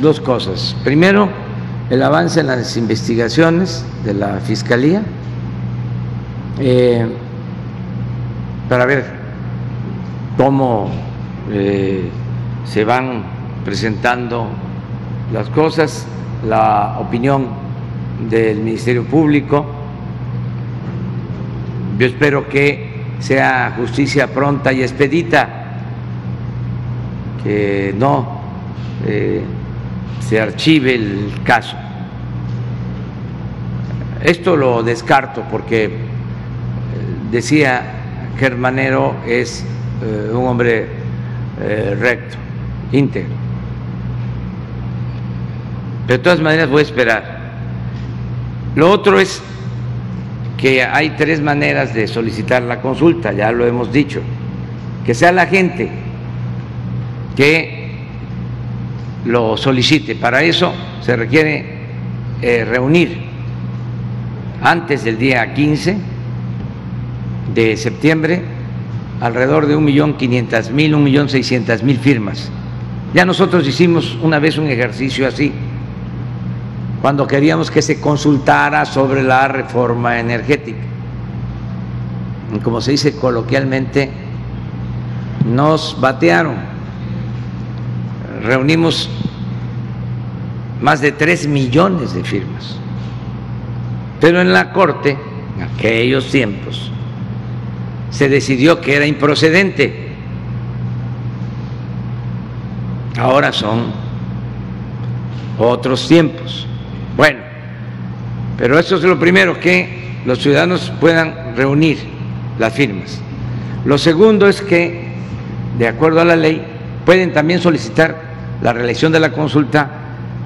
Dos cosas. Primero, el avance en las investigaciones de la Fiscalía para ver cómo se van presentando las cosas, la opinión del Ministerio Público. Yo espero que sea justicia pronta y expedita, que no se archive el caso. Esto lo descarto porque decía Germanero es un hombre recto, íntegro. Pero de todas maneras voy a esperar. Lo otro es que hay tres maneras de solicitar la consulta, ya lo hemos dicho, que sea la gente que lo solicite. Para eso se requiere reunir antes del día 15 de septiembre alrededor de 1.500.000, 1.600.000 firmas. Ya nosotros hicimos una vez un ejercicio así, cuando queríamos que se consultara sobre la reforma energética. Y como se dice coloquialmente, nos batearon. Reunimos más de 3 millones de firmas. Pero en la Corte, en aquellos tiempos, se decidió que era improcedente. Ahora son otros tiempos. Bueno, pero eso es lo primero, que los ciudadanos puedan reunir las firmas. Lo segundo es que, de acuerdo a la ley, pueden también solicitar la reelección de la consulta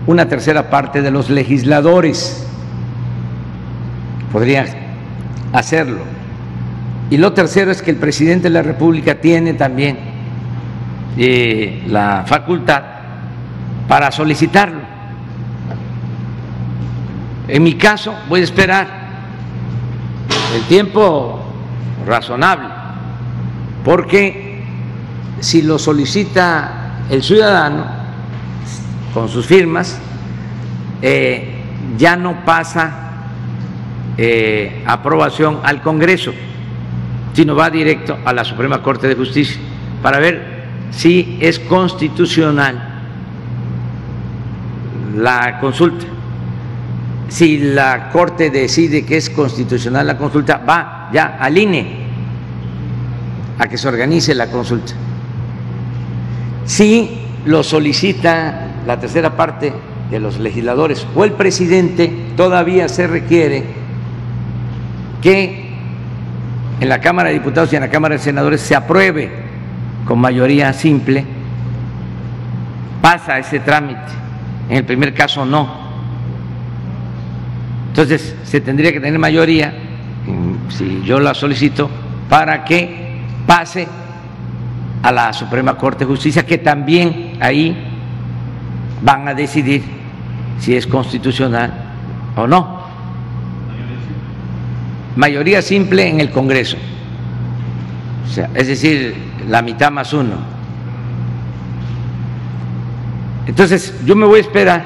una tercera parte de los legisladores. Podrían hacerlo. Y lo tercero es que el presidente de la República tiene también la facultad para solicitarlo. En mi caso voy a esperar el tiempo razonable, porque si lo solicita el ciudadano con sus firmas, ya no pasa aprobación al Congreso, sino va directo a la Suprema Corte de Justicia para ver si es constitucional la consulta. Si la Corte decide que es constitucional la consulta, va ya al INE a que se organice la consulta. Si lo solicita la tercera parte de los legisladores o el presidente, todavía se requiere que en la Cámara de Diputados y en la Cámara de Senadores se apruebe con mayoría simple. Pasa ese trámite, en el primer caso no. Entonces se tendría que tener mayoría, si yo la solicito, para que pase a la Suprema Corte de Justicia, que también ahí van a decidir si es constitucional o no. Mayoría simple en el Congreso, o sea, es decir, la mitad más uno. Entonces yo me voy a esperar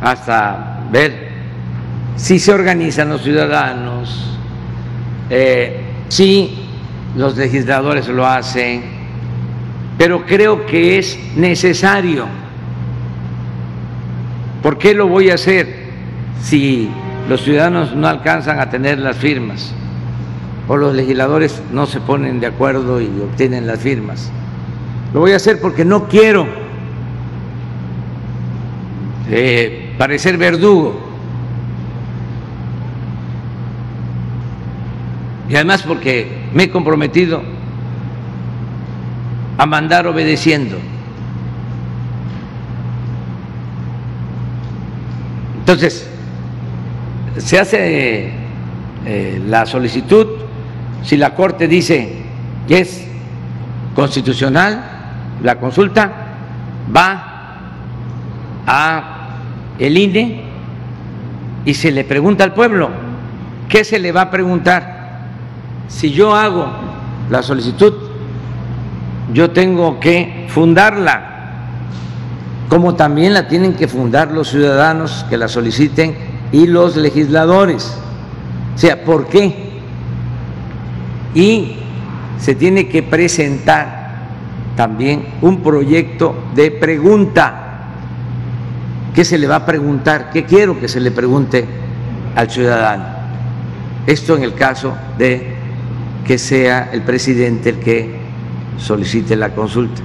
hasta ver si se organizan los ciudadanos, si los legisladores lo hacen, pero creo que es necesario. ¿Por qué lo voy a hacer si los ciudadanos no alcanzan a tener las firmas o los legisladores no se ponen de acuerdo y obtienen las firmas? Lo voy a hacer porque no quiero parecer verdugo, y además porque me he comprometido a mandar obedeciendo. Entonces, se hace la solicitud. Si la Corte dice que es constitucional la consulta, va a el INE y se le pregunta al pueblo. ¿Qué se le va a preguntar? Si yo hago la solicitud, yo tengo que fundarla como también la tienen que fundar los ciudadanos que la soliciten y los legisladores. O sea, ¿por qué? Y se tiene que presentar también un proyecto de pregunta. ¿Qué se le va a preguntar? ¿Qué quiero que se le pregunte al ciudadano? Esto en el caso de que sea el presidente el que solicite la consulta.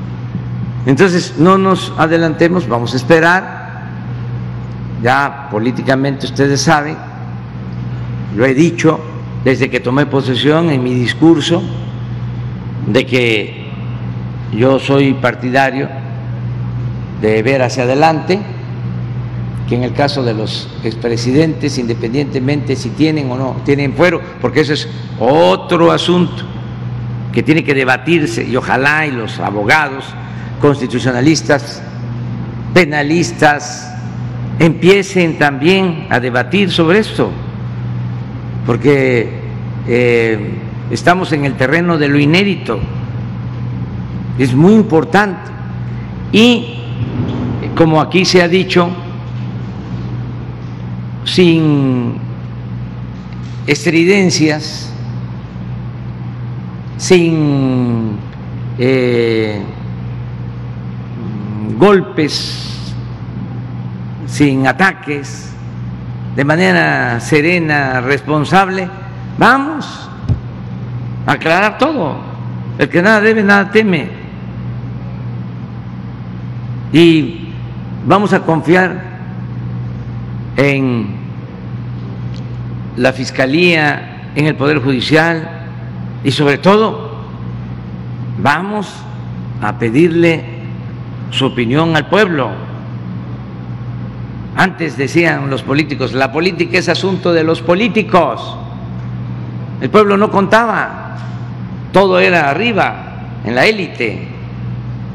Entonces, no nos adelantemos, vamos a esperar. Ya políticamente ustedes saben, lo he dicho desde que tomé posesión en mi discurso, de que yo soy partidario de ver hacia adelante, que en el caso de los expresidentes, independientemente si tienen o no tienen fuero, porque eso es otro asunto que tiene que debatirse, y ojalá y los abogados constitucionalistas, penalistas, empiecen también a debatir sobre esto, porque estamos en el terreno de lo inédito, es muy importante. Y como aquí se ha dicho, sin estridencias, sin golpes, sin ataques, de manera serena, responsable, vamos a aclarar todo. El que nada debe, nada teme. Y vamos a confiar en la Fiscalía, en el Poder Judicial y sobre todo vamos a pedirle su opinión al pueblo. Antes decían los políticos, la política es asunto de los políticos. El pueblo no contaba, todo era arriba, en la élite,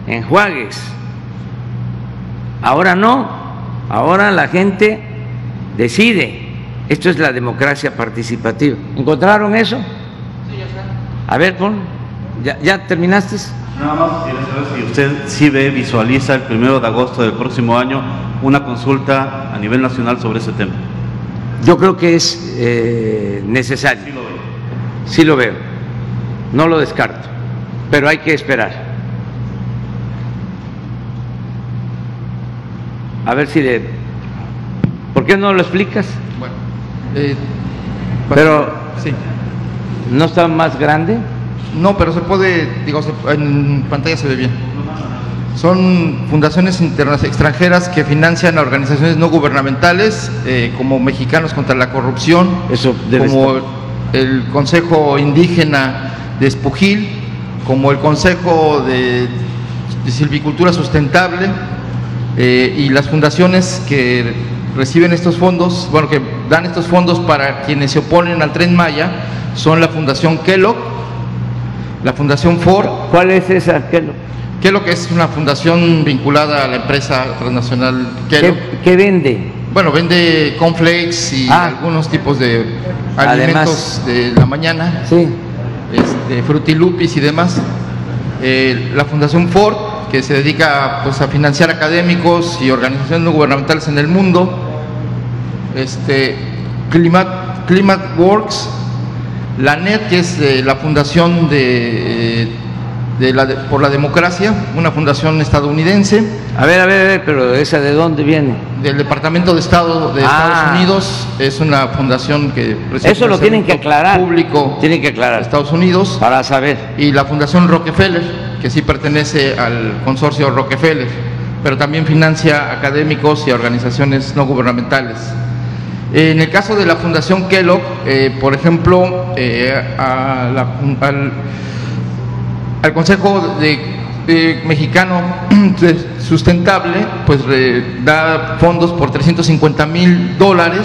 en Juárez. Ahora no, ahora la gente decide. Esto es la democracia participativa. ¿Encontraron eso? Sí, ya está. A ver, pon. ¿Ya terminaste? Nada más quería saber si usted sí visualiza el 1 de agosto del próximo año una consulta a nivel nacional sobre ese tema. Yo creo que es necesario. Sí lo veo. Sí lo veo. No lo descarto. Pero hay que esperar. A ver si le... ¿Por qué no lo explicas? Bueno, Pero sí. ¿no está más grande? No, pero se puede, digo, en pantalla se ve bien. Son fundaciones extranjeras que financian a organizaciones no gubernamentales, como Mexicanos contra la Corrupción, Eso debe como estar. el Consejo Indígena de Espujil, como el Consejo de Silvicultura Sustentable, y las fundaciones que reciben estos fondos, bueno, que dan estos fondos para quienes se oponen al Tren Maya, son la Fundación Kellogg, la Fundación Ford. ¿Cuál es esa? Kellogg es una fundación vinculada a la empresa transnacional Kellogg. ¿Qué vende? Bueno, vende cornflakes y algunos tipos de alimentos de la mañana, Sí. frutilupis y demás. La Fundación Ford, que se dedica pues a financiar académicos y organizaciones no gubernamentales en el mundo. Climate Works, la NET, que es la fundación por la democracia, una fundación estadounidense. A ver, pero ¿esa de dónde viene? Del Departamento de Estado de Estados Unidos, es una fundación que recibe Eso lo tienen que aclarar. Público. Tienen que aclarar. De Estados Unidos. Para saber. Y la Fundación Rockefeller, que sí pertenece al consorcio Rockefeller, pero también financia académicos y organizaciones no gubernamentales. En el caso de la Fundación Kellogg, por ejemplo, al Consejo Mexicano Sustentable, pues da fondos por $350,000,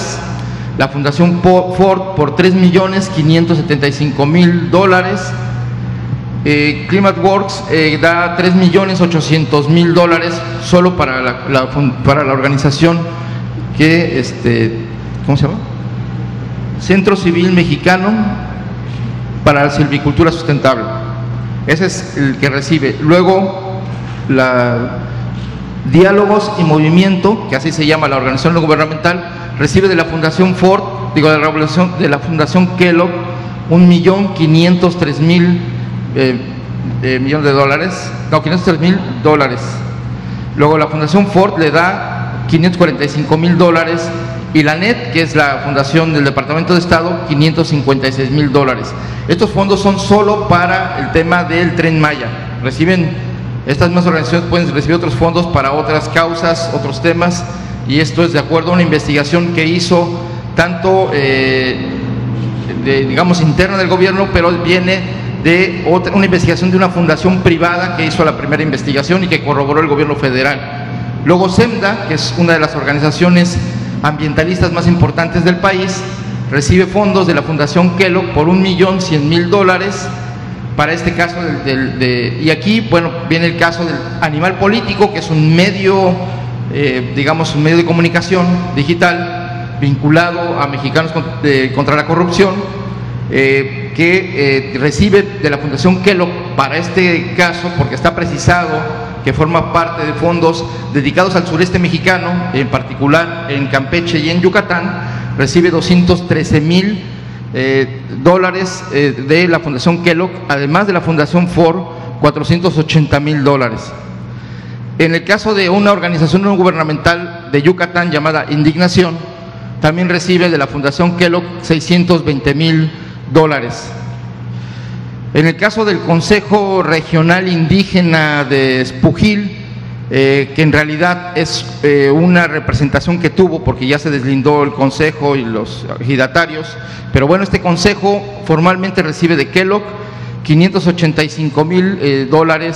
la Fundación Ford por $3,575,000, Climate Works da $3,800,000 solo para la organización que ¿cómo se llama? Centro Civil Mexicano para la Silvicultura Sustentable. Ese es el que recibe. Luego, Diálogos y Movimiento, que así se llama la organización no gubernamental, recibe de la Fundación Ford, de la Fundación Kellogg, $1.503.000 millones de dólares, no, $503.000. Luego la Fundación Ford le da $545.000 y la NET, que es la fundación del Departamento de Estado, $556.000. Estos fondos son solo para el tema del Tren Maya. Estas mismas organizaciones pueden recibir otros fondos para otras causas, otros temas, y esto es de acuerdo a una investigación que hizo tanto, digamos, interna del gobierno, pero viene de una investigación de una fundación privada que hizo la primera investigación y que corroboró el gobierno federal. Luego SEMDA, que es una de las organizaciones ambientalistas más importantes del país, recibe fondos de la Fundación Kellogg por $1.100.000 para este caso y aquí, bueno, viene el caso del Animal Político, que es un medio, digamos, un medio de comunicación digital vinculado a Mexicanos contra la Corrupción, que recibe de la Fundación Kellogg para este caso, porque está precisado que forma parte de fondos dedicados al sureste mexicano, en particular en Campeche y en Yucatán, recibe $213.000 de la Fundación Kellogg, además de la Fundación Ford, $480.000. En el caso de una organización no gubernamental de Yucatán llamada Indignación, también recibe de la Fundación Kellogg $620.000. En el caso del Consejo Regional Indígena de Espujil, que en realidad es una representación que tuvo, porque ya se deslindó el consejo y los ejidatarios, pero bueno, este consejo formalmente recibe de Kellogg $585.000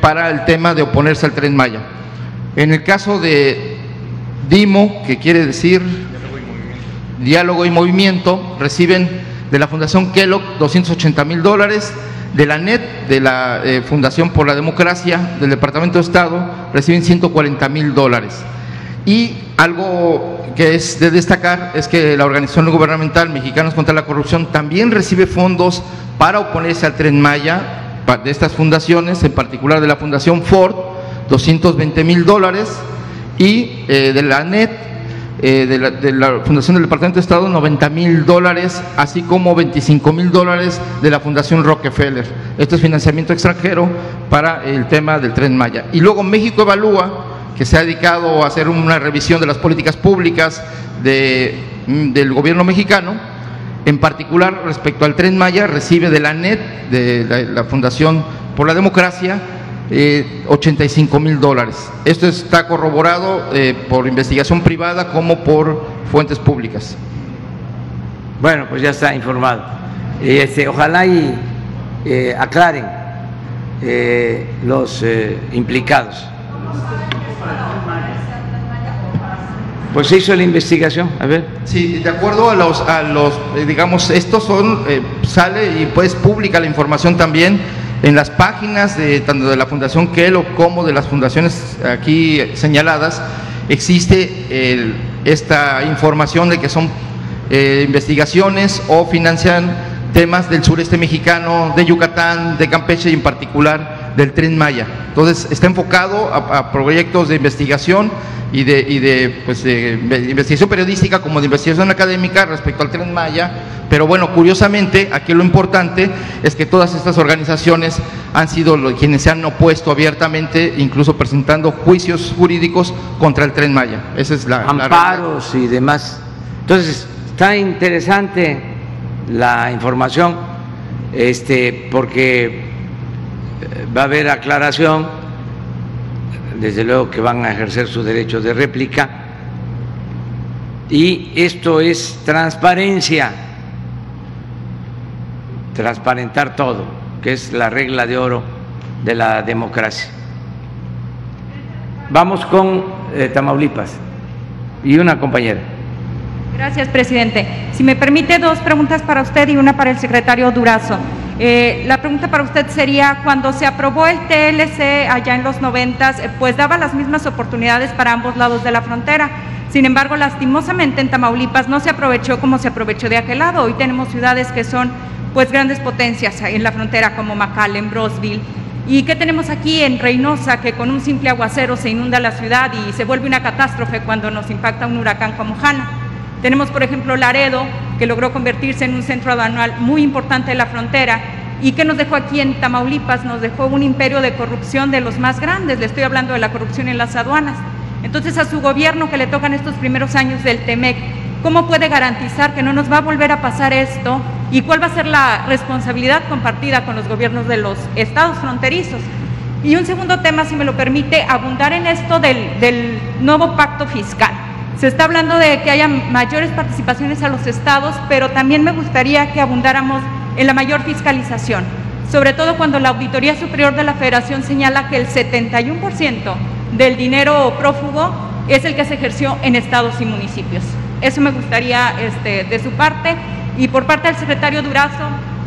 para el tema de oponerse al Tren Maya. En el caso de DIMO, que quiere decir Diálogo y Movimiento, reciben de la Fundación Kellogg $280.000, de la NET, de la Fundación por la Democracia del Departamento de Estado, reciben $140.000. Y algo que es de destacar es que la organización no gubernamental Mexicanos contra la Corrupción también recibe fondos para oponerse al Tren Maya, de estas fundaciones, en particular de la Fundación Ford, $220.000, y de la NET, de la Fundación del Departamento de Estado, $90.000, así como $25.000 de la Fundación Rockefeller. Esto es financiamiento extranjero para el tema del Tren Maya. Y luego México Evalúa, que se ha dedicado a hacer una revisión de las políticas públicas del gobierno mexicano, en particular respecto al Tren Maya, recibe de la NET, de la Fundación por la Democracia, $85.000. Esto está corroborado por investigación privada como por fuentes públicas. Bueno, pues ya está informado. Ojalá y aclaren los implicados. Pues se hizo la investigación, a ver. Sí, de acuerdo a los digamos, estos son, sale y pues pública la información también en las páginas tanto de la Fundación Kellogg como de las fundaciones aquí señaladas. Existe esta información de que son investigaciones o financian temas del sureste mexicano, de Yucatán, de Campeche y en particular del Tren Maya. Entonces está enfocado a proyectos de investigación y de investigación periodística como de investigación académica respecto al Tren Maya, pero bueno, curiosamente aquí lo importante es que todas estas organizaciones han sido quienes se han opuesto abiertamente, incluso presentando juicios jurídicos contra el Tren Maya. Esa es amparos y demás. Entonces está interesante la información, porque va a haber aclaración, desde luego que van a ejercer su derecho de réplica, y esto es transparencia, transparentar todo, que es la regla de oro de la democracia. Vamos con Tamaulipas y una compañera. Gracias, presidente. Si me permite, dos preguntas para usted y una para el secretario Durazo. La pregunta para usted sería, cuando se aprobó el TLC allá en los 90, pues daba las mismas oportunidades para ambos lados de la frontera. Sin embargo, lastimosamente en Tamaulipas no se aprovechó como se aprovechó de aquel lado. Hoy tenemos ciudades que son pues grandes potencias en la frontera, como McAllen, Brosville, ¿Y qué tenemos aquí en Reynosa, que con un simple aguacero se inunda la ciudad y se vuelve una catástrofe cuando nos impacta un huracán como Hanna? Tenemos, por ejemplo, Laredo, que logró convertirse en un centro aduanal muy importante de la frontera. ¿Y qué nos dejó aquí en Tamaulipas? Nos dejó un imperio de corrupción de los más grandes. Le estoy hablando de la corrupción en las aduanas. Entonces, a su gobierno que le tocan estos primeros años del TEMEC, ¿cómo puede garantizar que no nos va a volver a pasar esto? ¿Y cuál va a ser la responsabilidad compartida con los gobiernos de los estados fronterizos? Y un segundo tema, si me lo permite, abundar en esto del nuevo pacto fiscal. Se está hablando de que haya mayores participaciones a los estados, pero también me gustaría que abundáramos en la mayor fiscalización, sobre todo cuando la Auditoría Superior de la Federación señala que el 71% del dinero prófugo es el que se ejerció en estados y municipios. Eso me gustaría de su parte. Y por parte del secretario Durazo,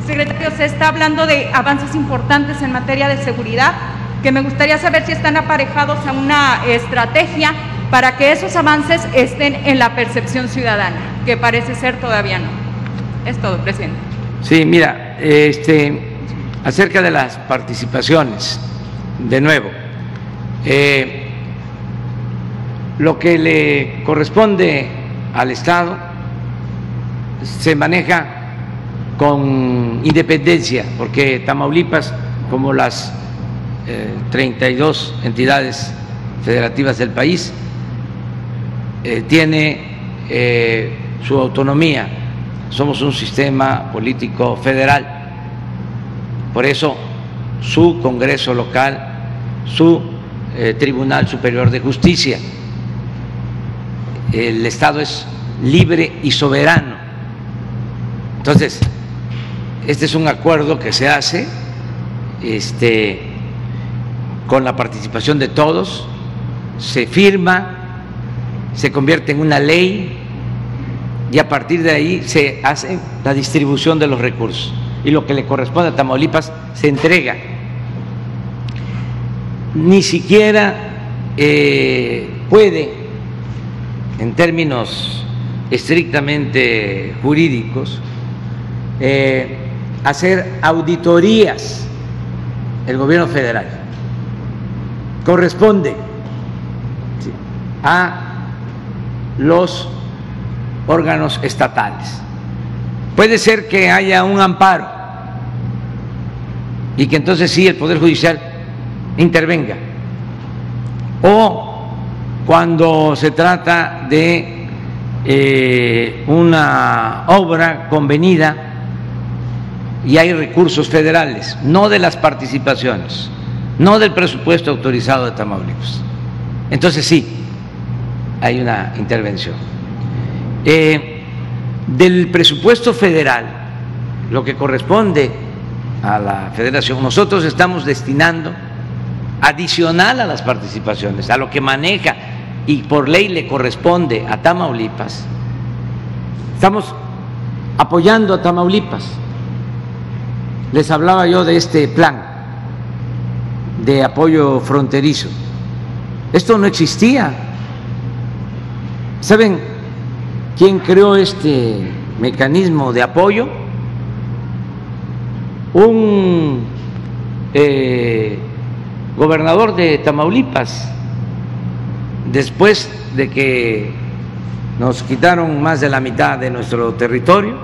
secretario, se está hablando de avances importantes en materia de seguridad, que me gustaría saber si están aparejados a una estrategia para que esos avances estén en la percepción ciudadana, que parece ser todavía no. Es todo, presidente. Sí, mira, acerca de las participaciones, de nuevo, lo que le corresponde al Estado se maneja con independencia, porque Tamaulipas, como las 32 entidades federativas del país, tiene su autonomía. Somos un sistema político federal, por eso su Congreso local, su Tribunal Superior de Justicia. El Estado es libre y soberano. Entonces, este es un acuerdo que se hace con la participación de todos, se firma, se convierte en una ley y a partir de ahí se hace la distribución de los recursos y lo que le corresponde a Tamaulipas se entrega. Ni siquiera puede, en términos estrictamente jurídicos, hacer auditorías el gobierno federal. Corresponde a los órganos estatales. Puede ser que haya un amparo y que entonces sí el Poder Judicial intervenga, o cuando se trata de una obra convenida y hay recursos federales, no de las participaciones, no del presupuesto autorizado de Tamaulipas, entonces sí hay una intervención. Del presupuesto federal, lo que corresponde a la Federación, nosotros estamos destinando adicional a las participaciones, a lo que maneja y por ley le corresponde a Tamaulipas. Estamos apoyando a Tamaulipas. Les hablaba yo de este plan de apoyo fronterizo. Esto no existía. ¿Saben quién creó este mecanismo de apoyo? Un gobernador de Tamaulipas, después de que nos quitaron más de la mitad de nuestro territorio,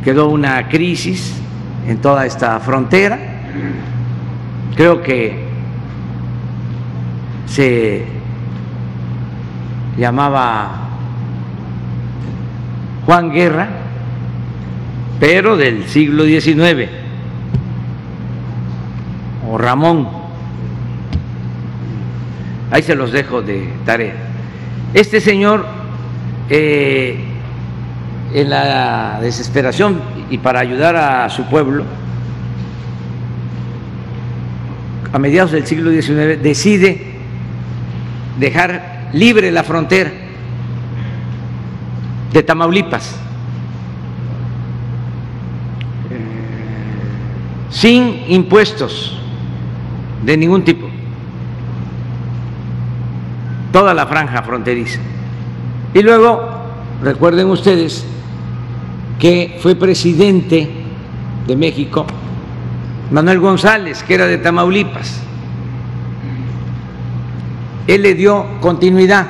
quedó una crisis en toda esta frontera. Creo que se llamaba Juan Guerra, pero del siglo XIX, o Ramón. Ahí se los dejo de tarea. Este señor, en la desesperación y para ayudar a su pueblo, a mediados del siglo XIX, decide dejar libre la frontera de Tamaulipas, sin impuestos de ningún tipo, toda la franja fronteriza. Y luego, recuerden ustedes que fue presidente de México Manuel González, que era de Tamaulipas. Él le dio continuidad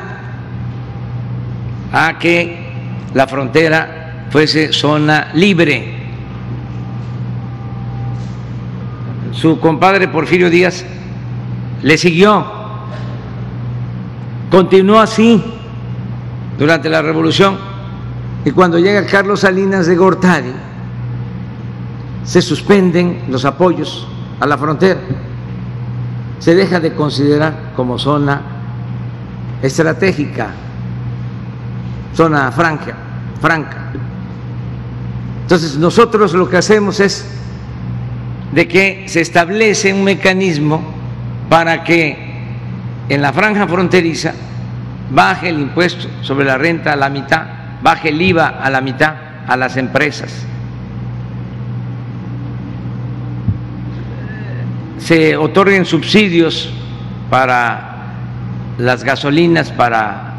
a que la frontera fuese zona libre. Su compadre Porfirio Díaz le siguió, continuó así durante la Revolución, y cuando llega Carlos Salinas de Gortari se suspenden los apoyos a la frontera, se deja de considerar como zona estratégica, zona franca. Entonces nosotros lo que hacemos es de que se establece un mecanismo para que en la franja fronteriza baje el impuesto sobre la renta a la mitad, baje el IVA a la mitad a las empresas. Se otorguen subsidios para las gasolinas, para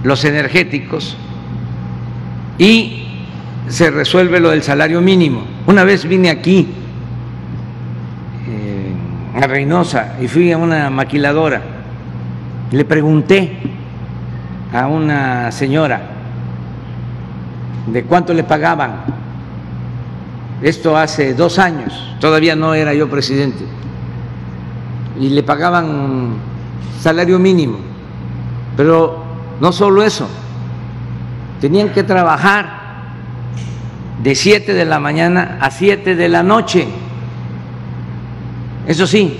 los energéticos, y se resuelve lo del salario mínimo. Una vez vine aquí a Reynosa y fui a una maquiladora y le pregunté a una señora de cuánto le pagaban. Esto hace 2 años, todavía no era yo presidente, y le pagaban salario mínimo. Pero no solo eso, tenían que trabajar de 7 de la mañana a 7 de la noche. Eso sí,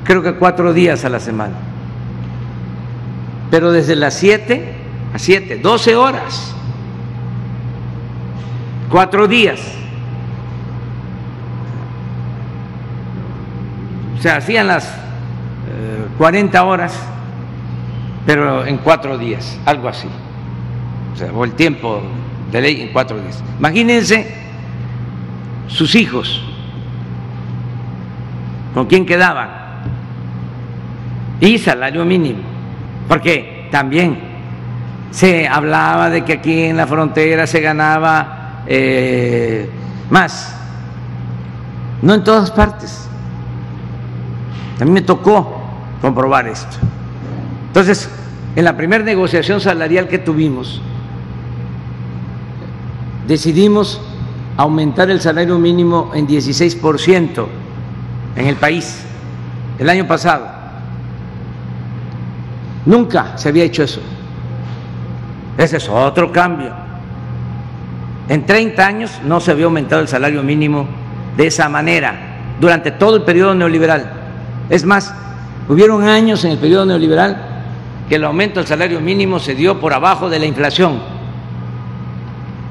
creo que 4 días a la semana. Pero desde las 7 a 7, 12 horas, 4 días. O sea, hacían las 40 horas, pero en 4 días, algo así. O sea, o el tiempo de ley en 4 días. Imagínense sus hijos, ¿con quién quedaban? Y salario mínimo, porque también se hablaba de que aquí en la frontera se ganaba más. No en todas partes. A mí me tocó comprobar esto. Entonces, en la primera negociación salarial que tuvimos, decidimos aumentar el salario mínimo en 16% en el país el año pasado. Nunca se había hecho eso. Ese es otro cambio. En 30 años no se había aumentado el salario mínimo de esa manera durante todo el periodo neoliberal. Es más, hubieron años en el periodo neoliberal que el aumento del salario mínimo se dio por abajo de la inflación.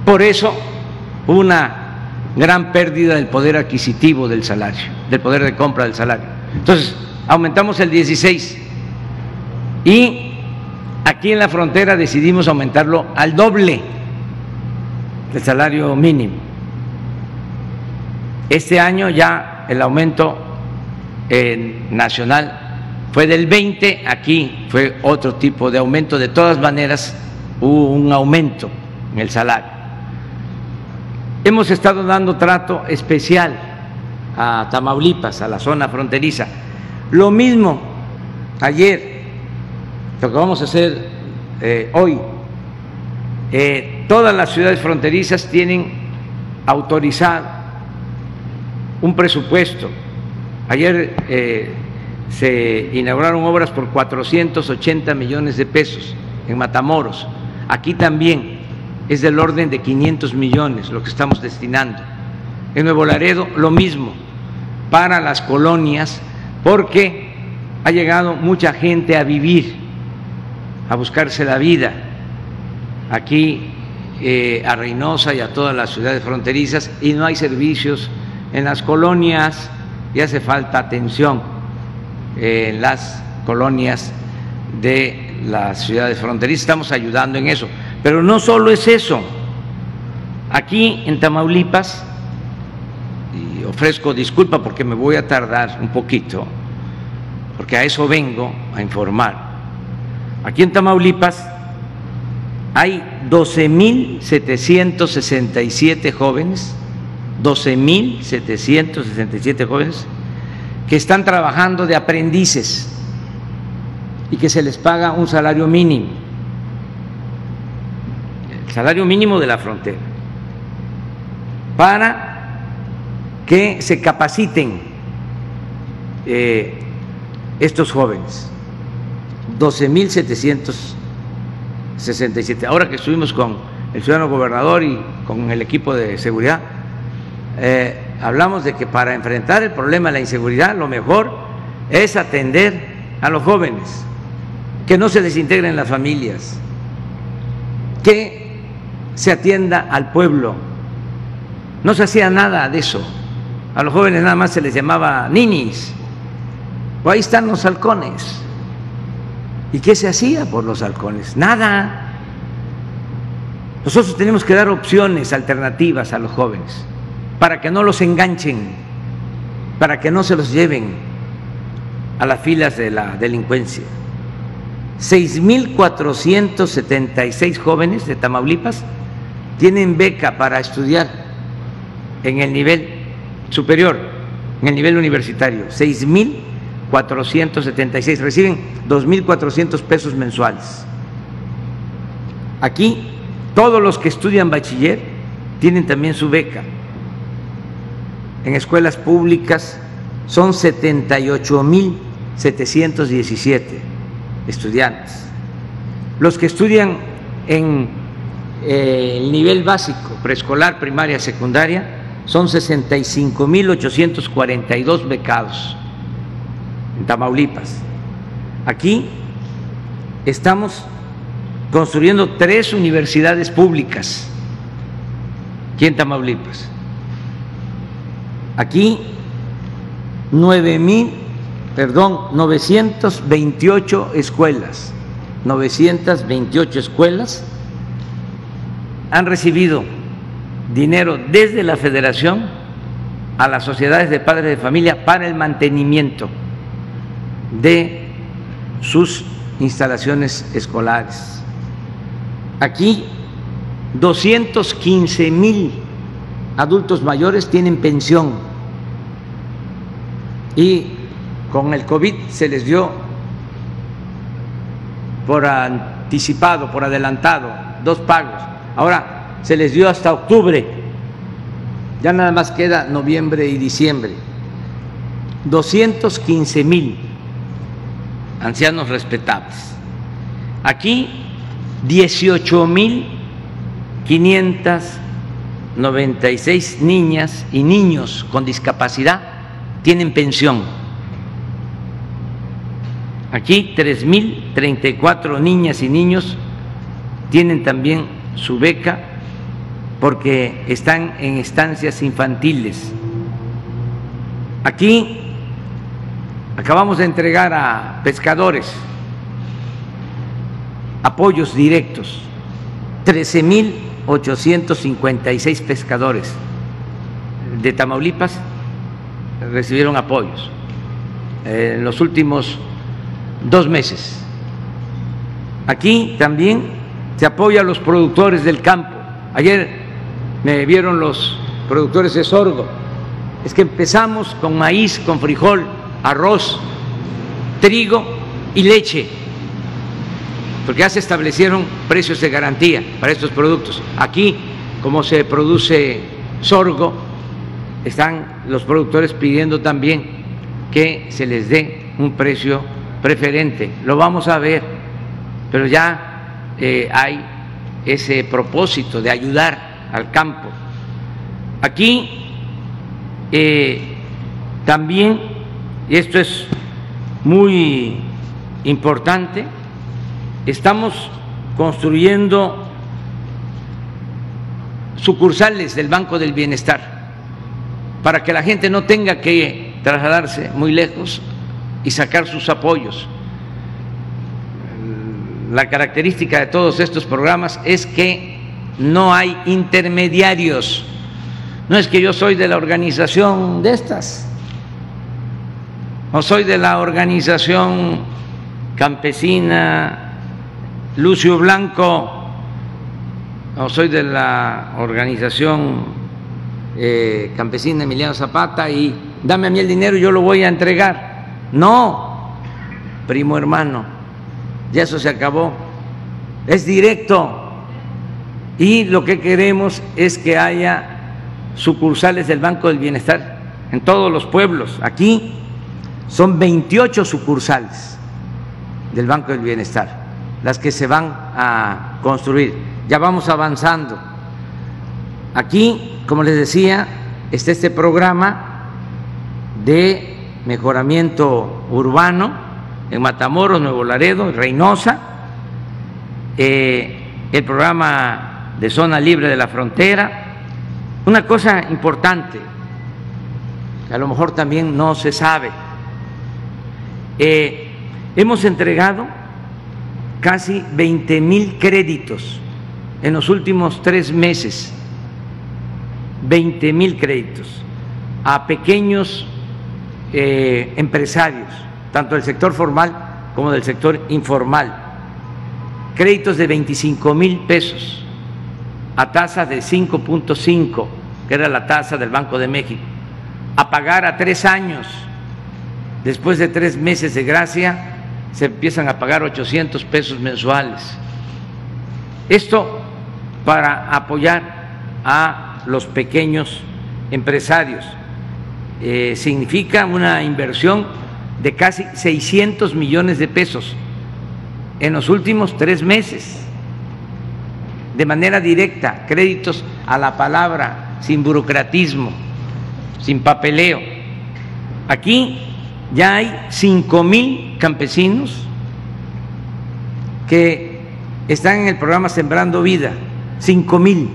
Por eso hubo una gran pérdida del poder adquisitivo del salario, del poder de compra del salario. Entonces, aumentamos el 16 y aquí en la frontera decidimos aumentarlo al doble del salario mínimo. Este año ya el aumento nacional fue del 20, aquí fue otro tipo de aumento. De todas maneras, hubo un aumento en el salario. Hemos estado dando trato especial a Tamaulipas, a la zona fronteriza. Lo mismo ayer, lo que vamos a hacer hoy. Todas las ciudades fronterizas tienen autorizado un presupuesto. Ayer se inauguraron obras por 480 millones de pesos en Matamoros. Aquí también es del orden de 500 millones lo que estamos destinando. En Nuevo Laredo lo mismo, para las colonias, porque ha llegado mucha gente a vivir, a buscarse la vida aquí a Reynosa y a todas las ciudades fronterizas, y no hay servicios en las colonias y hace falta atención en las colonias de las ciudades fronterizas. Estamos ayudando en eso. Pero no solo es eso. Aquí en Tamaulipas, y ofrezco disculpa porque me voy a tardar un poquito, porque a eso vengo a informar. Aquí en Tamaulipas hay 12.767 jóvenes 12.767 jóvenes que están trabajando de aprendices y que se les paga un salario mínimo, el salario mínimo de la frontera, para que se capaciten estos jóvenes. 12.767. Ahora que estuvimos con el ciudadano gobernador y con el equipo de seguridad, hablamos de que para enfrentar el problema de la inseguridad lo mejor es atender a los jóvenes, que no se desintegren las familias, que se atienda al pueblo. No se hacía nada de eso. A los jóvenes nada más se les llamaba ninis. O ahí están los halcones. ¿Y qué se hacía por los halcones? Nada. Nosotros tenemos que dar opciones alternativas a los jóvenes para que no los enganchen, para que no se los lleven a las filas de la delincuencia. 6.476 jóvenes de Tamaulipas tienen beca para estudiar en el nivel superior, en el nivel universitario. 6.476, reciben 2.400 pesos mensuales. Aquí todos los que estudian bachiller tienen también su beca. En escuelas públicas son 78.717 estudiantes. Los que estudian en el nivel básico, preescolar, primaria, secundaria, son 65.842 becados en Tamaulipas. Aquí estamos construyendo 3 universidades públicas aquí en Tamaulipas. Aquí 928 escuelas, 928 escuelas han recibido dinero desde la Federación a las sociedades de padres de familia para el mantenimiento de sus instalaciones escolares. Aquí 215,000 adultos mayores tienen pensión y con el COVID se les dio por anticipado, por adelantado, 2 pagos. Ahora se les dio hasta octubre, ya nada más queda noviembre y diciembre. 215,000 ancianos respetables. Aquí 18.596 niñas y niños con discapacidad tienen pensión. Aquí 3.034 niñas y niños tienen también su beca porque están en estancias infantiles. Aquí acabamos de entregar a pescadores apoyos directos, 13.856 pescadores de Tamaulipas recibieron apoyos en los últimos 2 meses. Aquí también se apoya a los productores del campo. Ayer me vieron los productores de sorgo. Es que empezamos con maíz, con frijol, arroz, trigo y leche, porque ya se establecieron precios de garantía para estos productos. Aquí, como se produce sorgo, están los productores pidiendo también que se les dé un precio preferente. Lo vamos a ver, pero ya hay ese propósito de ayudar al campo. Aquí también, y esto es muy importante, estamos construyendo sucursales del Banco del Bienestar para que la gente no tenga que trasladarse muy lejos y sacar sus apoyos. La característica de todos estos programas es que no hay intermediarios. No es que yo soy de la organización de estas, o soy de la organización campesina Lucio Blanco, o soy de la organización campesina Emiliano Zapata y dame a mí el dinero y yo lo voy a entregar. No, primo hermano, ya eso se acabó, es directo. Y lo que queremos es que haya sucursales del Banco del Bienestar en todos los pueblos. Aquí son 28 sucursales del Banco del Bienestar las que se van a construir. Ya vamos avanzando. Aquí, como les decía, está este programa de mejoramiento urbano en Matamoros, Nuevo Laredo, Reynosa, el programa de zona libre de la frontera. Una cosa importante que a lo mejor también no se sabe, hemos entregado casi 20,000 créditos en los últimos 3 meses, 20,000 créditos a pequeños empresarios, tanto del sector formal como del sector informal, créditos de 25,000 pesos a tasa de 5.5, que era la tasa del Banco de México, a pagar a 3 años. Después de 3 meses de gracia se empiezan a pagar 800 pesos mensuales. Esto para apoyar a los pequeños empresarios. Significa una inversión de casi 600 millones de pesos en los últimos 3 meses, de manera directa, créditos a la palabra, sin burocratismo, sin papeleo. Aquí ya hay 5,000 campesinos que están en el programa Sembrando Vida, 5,000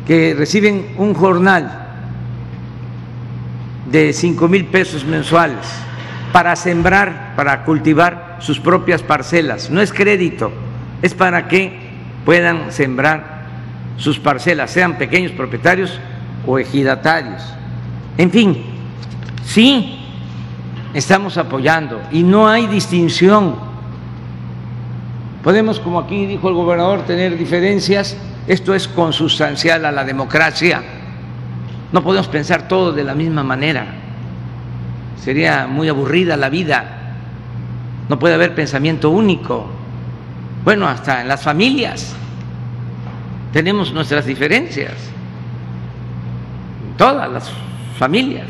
que reciben un jornal de 5,000 pesos mensuales para sembrar, para cultivar sus propias parcelas. No es crédito, es para que puedan sembrar sus parcelas, sean pequeños propietarios o ejidatarios. En fin, sí, estamos apoyando y no hay distinción. Podemos, como aquí dijo el gobernador, tener diferencias, esto es consustancial a la democracia. No podemos pensar todos de la misma manera, sería muy aburrida la vida, no puede haber pensamiento único. Bueno, hasta en las familias tenemos nuestras diferencias, todas las familias,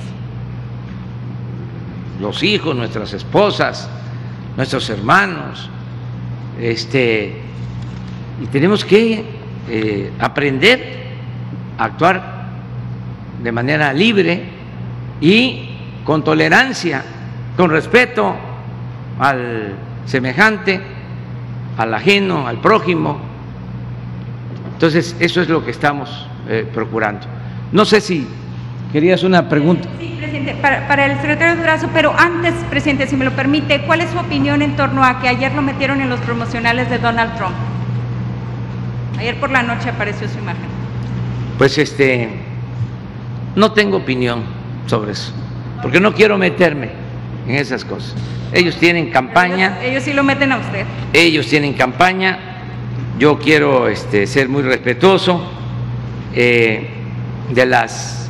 los hijos, nuestras esposas, nuestros hermanos, y tenemos que aprender a actuar de manera libre y con tolerancia, con respeto al semejante, al ajeno, al prójimo. Entonces, eso es lo que estamos procurando. No sé si querías una pregunta. Sí, presidente, para el secretario Durazo, pero antes, presidente, si me lo permite, ¿cuál es su opinión en torno a que ayer lo metieron en los promocionales de Donald Trump? Ayer por la noche apareció su imagen. Pues no tengo opinión sobre eso, porque no quiero meterme en esas cosas. Ellos tienen campaña. Ellos sí lo meten a usted. Ellos tienen campaña. Yo quiero ser muy respetuoso de las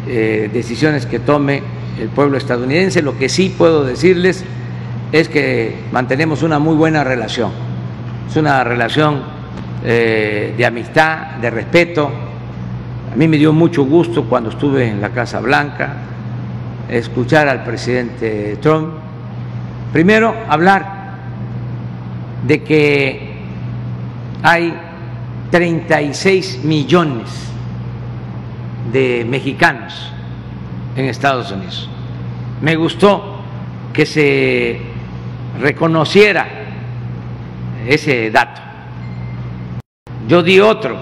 decisiones que tome el pueblo estadounidense. Lo que sí puedo decirles es que mantenemos una muy buena relación. Es una relación de amistad, de respeto. A mí me dio mucho gusto cuando estuve en la Casa Blanca escuchar al presidente Trump, primero hablar de que hay 36 millones de mexicanos en Estados Unidos. Me gustó que se reconociera ese dato. Yo di otro,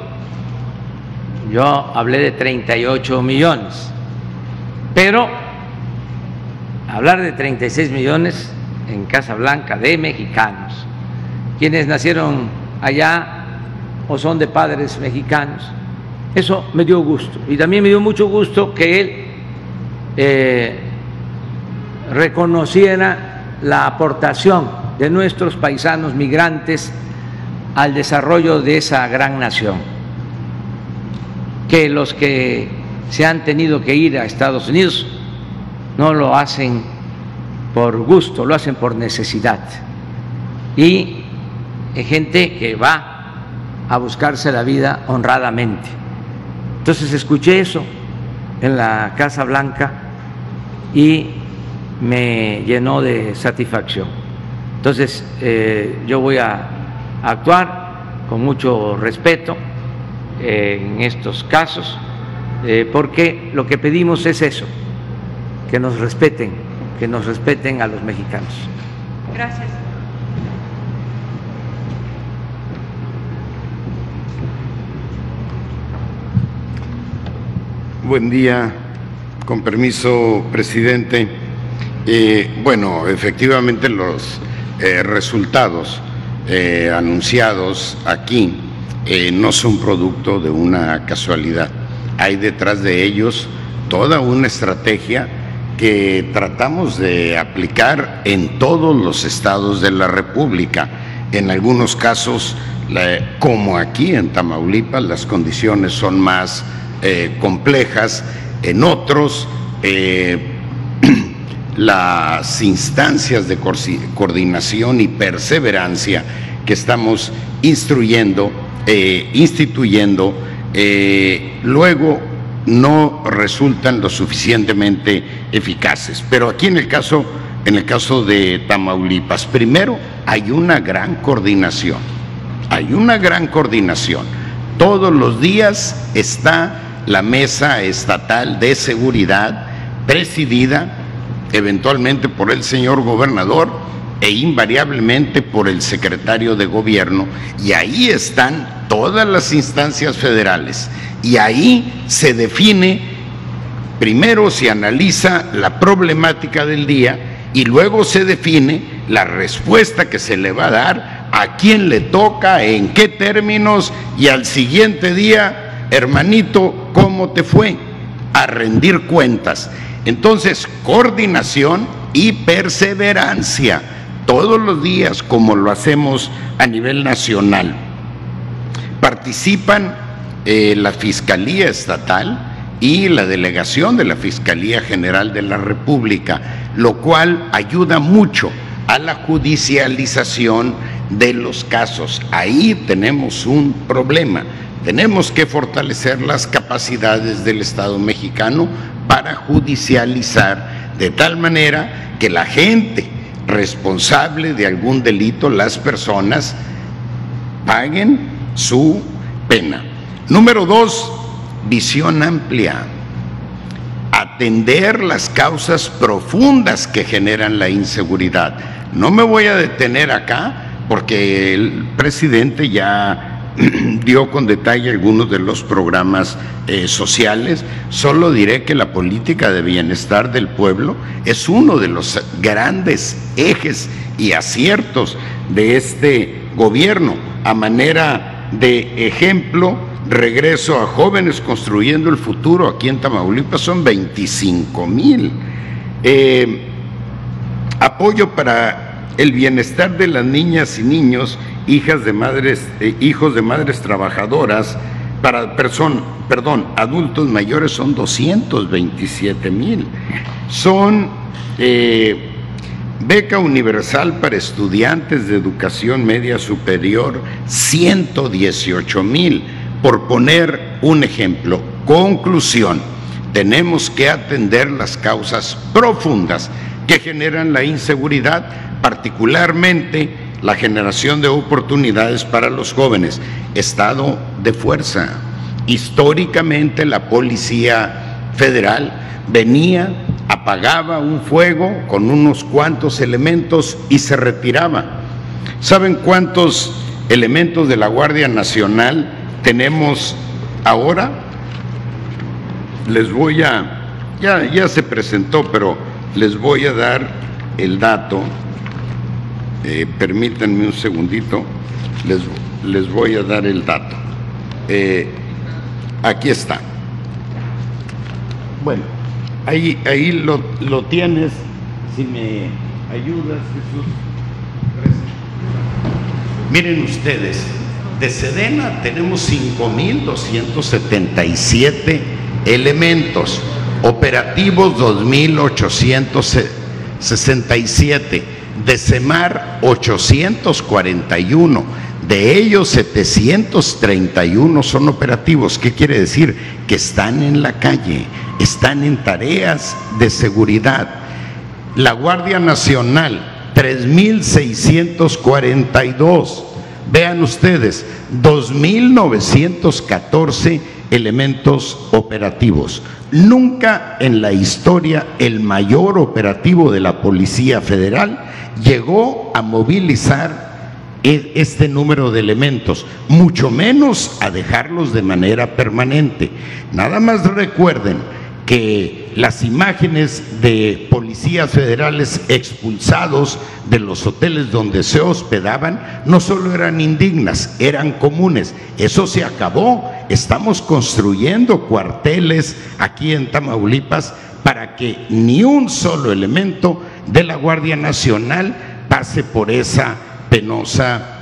yo hablé de 38 millones, pero hablar de 36 millones en Casa Blanca de mexicanos, quienes nacieron allá o son de padres mexicanos, eso me dio gusto. Y también me dio mucho gusto que él reconociera la aportación de nuestros paisanos migrantes al desarrollo de esa gran nación. que los que se han tenido que ir a Estados Unidos no lo hacen por gusto, lo hacen por necesidad. Y hay gente que va a buscarse la vida honradamente. Entonces escuché eso en la Casa Blanca y me llenó de satisfacción. Entonces yo voy a actuar con mucho respeto en estos casos, porque lo que pedimos es eso, que nos respeten a los mexicanos. Gracias. Buen día, con permiso, presidente. Bueno, efectivamente los resultados anunciados aquí no son producto de una casualidad. Hay detrás de ellos toda una estrategia que tratamos de aplicar en todos los estados de la República. En algunos casos, como aquí en Tamaulipas, las condiciones son más complejas. En otros, las instancias de coordinación y perseverancia que estamos instituyendo, luego no resultan lo suficientemente eficaces. Pero aquí en el caso de Tamaulipas, primero hay una gran coordinación, Todos los días está la Mesa Estatal de Seguridad, presidida eventualmente por el señor gobernador e invariablemente por el secretario de Gobierno, y ahí están todas las instancias federales, y ahí se define, primero se analiza la problemática del día y luego se define la respuesta que se le va a dar, a quién le toca, en qué términos, y al siguiente día, hermanito, ¿cómo te fue? A rendir cuentas. Entonces, coordinación y perseverancia todos los días, como lo hacemos a nivel nacional. Participan la Fiscalía Estatal y la delegación de la Fiscalía General de la República, lo cual ayuda mucho a la judicialización de los casos. Ahí tenemos un problema. Tenemos que fortalecer las capacidades del Estado mexicano para judicializar, de tal manera que la gente responsable de algún delito, las personas, paguen su pena. Número 2, visión amplia. Atender las causas profundas que generan la inseguridad. No me voy a detener acá porque el presidente ya dio con detalle algunos de los programas sociales. Solo diré que la política de bienestar del pueblo es uno de los grandes ejes y aciertos de este gobierno. A manera de ejemplo, regreso a jóvenes construyendo el futuro. Aquí en Tamaulipas son 25,000. Apoyo para el bienestar de las niñas y niños, hijos de madres trabajadoras. Para adultos mayores son 227,000. Son beca universal para estudiantes de educación media superior, 118,000, por poner un ejemplo. Conclusión: tenemos que atender las causas profundas que generan la inseguridad, particularmente la generación de oportunidades para los jóvenes. Estado de fuerza. Históricamente la Policía Federal venía, apagaba un fuego con unos cuantos elementos y se retiraba. ¿Saben cuántos elementos de la Guardia Nacional tenemos ahora? Les voy a, ya se presentó, pero les voy a dar el dato. Permítanme un segundito, les voy a dar el dato. Aquí está. Bueno, ahí lo tienes. Si me ayudas, Jesús. Miren ustedes, De Sedena tenemos 5,277 elementos, operativos 2,867, de Semar 841, de ellos 731 son operativos. ¿Qué quiere decir? Que están en la calle, están en tareas de seguridad. La Guardia Nacional, 3,642. Vean ustedes, 2,914 elementos operativos. Nunca en la historia el mayor operativo de la Policía Federal llegó a movilizar este número de elementos, mucho menos a dejarlos de manera permanente. Nada más recuerden que las imágenes de policías federales expulsados de los hoteles donde se hospedaban no solo eran indignas, eran comunes. Eso se acabó. Estamos construyendo cuarteles aquí en Tamaulipas para que ni un solo elemento de la Guardia Nacional pase por esa penosa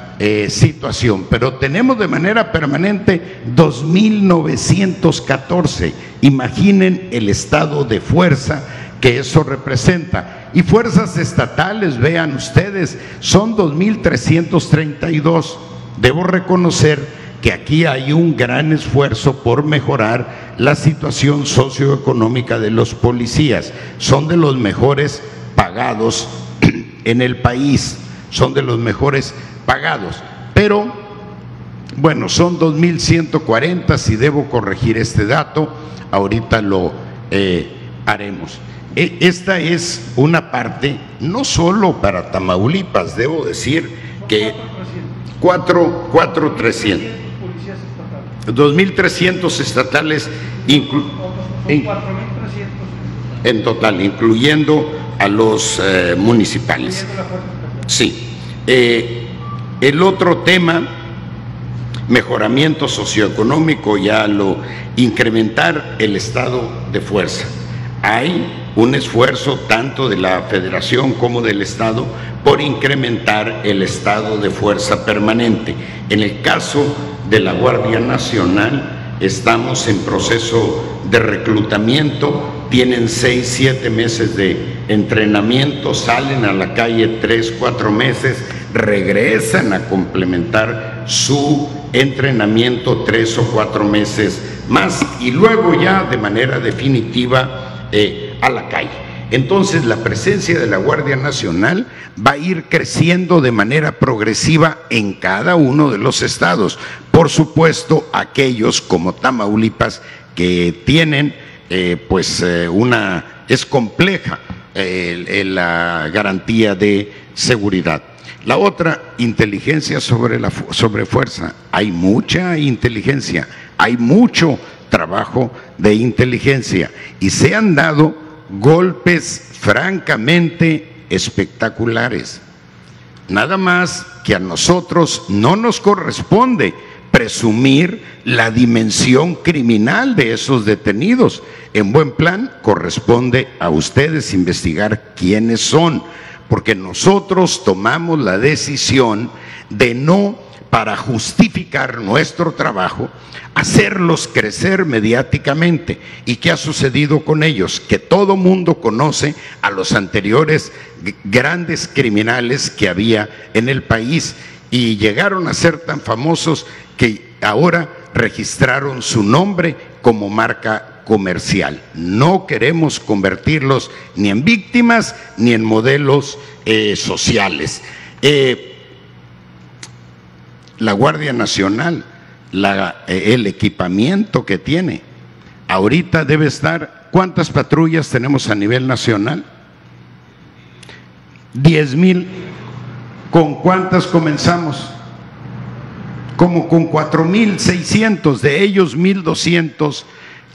situación. Pero tenemos de manera permanente 2,914. Imaginen el estado de fuerza que eso representa. Y fuerzas estatales, vean ustedes, son 2,332. Debo reconocer que aquí hay un gran esfuerzo por mejorar la situación socioeconómica de los policías. Son de los mejores pagados en el país, son de los mejores pagados, pero bueno, son 2,140. Si debo corregir este dato, ahorita lo haremos. Esta es una parte, no solo para Tamaulipas, debo decir que 4,300. 2,300 estatales en total, incluyendo a los municipales. Sí. El otro tema, mejoramiento socioeconómico, ya lo incrementar el estado de fuerza. Hay un esfuerzo tanto de la Federación como del Estado por incrementar el estado de fuerza permanente. En el caso de la Guardia Nacional, estamos en proceso de reclutamiento, tienen 6-7 meses de entrenamiento, salen a la calle 3-4 meses, regresan a complementar su entrenamiento 3 o 4 meses más y luego ya de manera definitiva a la calle. Entonces la presencia de la Guardia Nacional va a ir creciendo de manera progresiva en cada uno de los estados. Por supuesto, aquellos como Tamaulipas que tienen es compleja la garantía de seguridad. La otra, inteligencia sobre fuerza. Hay mucha inteligencia, hay mucho trabajo de inteligencia y se han dado golpes francamente espectaculares. Nada más que a nosotros no nos corresponde presumir la dimensión criminal de esos detenidos. En buen plan, corresponde a ustedes investigar quiénes son, porque nosotros tomamos la decisión de no, para justificar nuestro trabajo, hacerlos crecer mediáticamente. ¿Y qué ha sucedido con ellos? Que todo mundo conoce a los anteriores grandes criminales que había en el país y llegaron a ser tan famosos que ahora registraron su nombre como marca comercial. No queremos convertirlos ni en víctimas ni en modelos sociales. La Guardia Nacional, el equipamiento que tiene, ahorita debe estar, ¿cuántas patrullas tenemos a nivel nacional? 10,000. ¿Con cuántas comenzamos? Como con 4,600, de ellos 1,200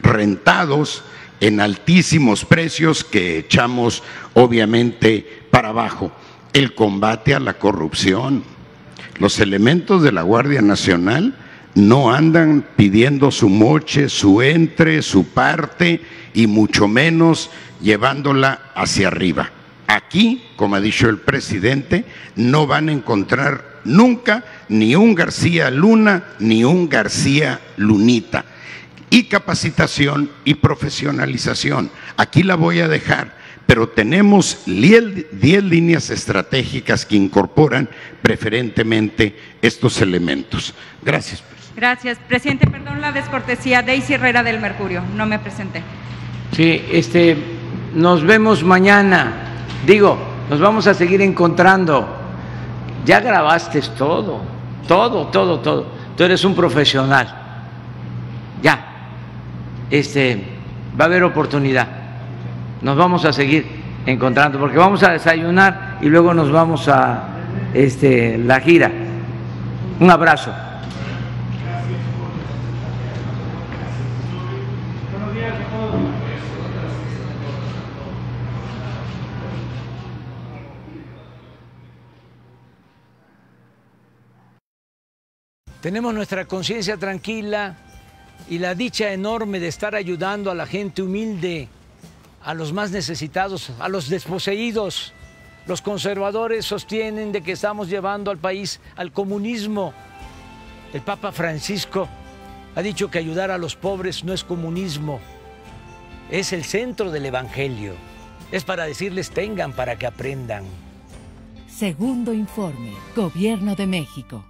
rentados en altísimos precios que echamos obviamente para abajo. El combate a la corrupción. Los elementos de la Guardia Nacional no andan pidiendo su moche, su entre, su parte y mucho menos llevándola hacia arriba. Aquí, como ha dicho el presidente, no van a encontrar nunca ni un García Luna ni un García Lunita. Y capacitación y profesionalización. Aquí la voy a dejar, pero tenemos 10 líneas estratégicas que incorporan preferentemente estos elementos. Gracias. Gracias, presidente. Perdón la descortesía. Daisy Herrera del Mercurio. No me presenté. Sí, nos vemos mañana. Digo, nos vamos a seguir encontrando. Ya grabaste todo. Tú eres un profesional. Ya. Va a haber oportunidad. Nos vamos a seguir encontrando porque vamos a desayunar y luego nos vamos a la gira. Un abrazo. Tenemos nuestra conciencia tranquila y la dicha enorme de estar ayudando a la gente humilde, a los más necesitados, a los desposeídos. Los conservadores sostienen de que estamos llevando al país al comunismo. El Papa Francisco ha dicho que ayudar a los pobres no es comunismo, es el centro del Evangelio. Es para decirles tengan para que aprendan. Segundo informe, Gobierno de México.